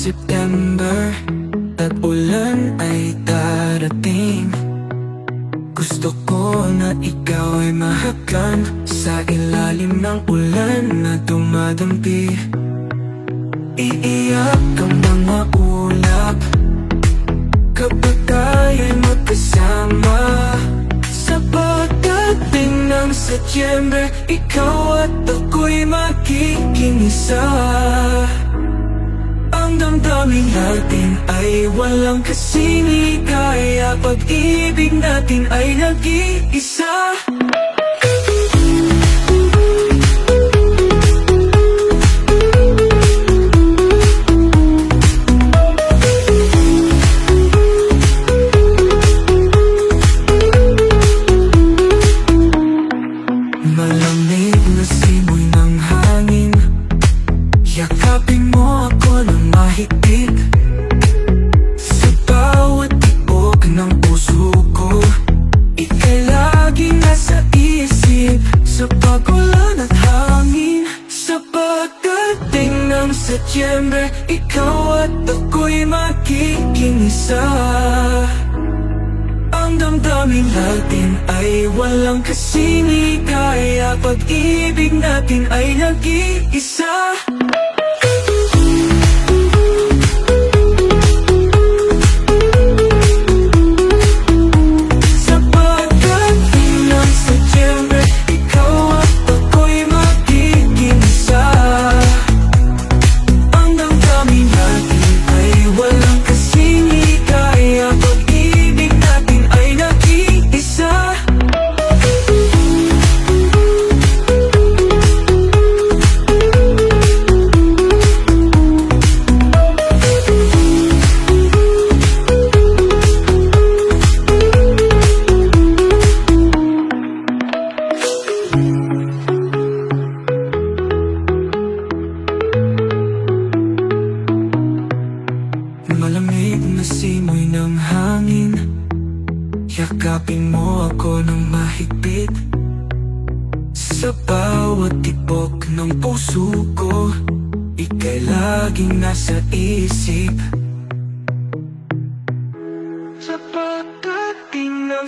September at ulan ay darating. Gusto ko na ikaw ay mahagkan sa ilalim ng ulan na dumadampi. Iiyak ang mga ulap kapag tayo'y magkasama. Sa pagdating ng Setyembre, ikaw at ako'y magiging isa. Ang damdamin natin ay walang kasing ligaya, pag-ibig natin ay nag-iisa. Malamig na simoy ng hangin, yakapin mo ako ng mahigpit. Sa bawat tibok ng puso ko, ika'y laging nasa isip. Sa pagulan at hangin, sa pagdating ng Setyembre, ikaw at ako'y magiging isa. Ang damdamin natin ay walang kasing ligaya, pag-ibig natin ay nag-iisa. Sa pagdating ng Setyembre, ikaw at ako'y magiging isa. Ang damdamin natin ay walang kasing ligaya, pag-ibig natin ay nag-iisa. Malamig na simoy ng hangin, yakapin mo ako ng mahigpit. Sa bawat tibok ng puso ko, ika'y laging nasa isip. Sa pagdating ng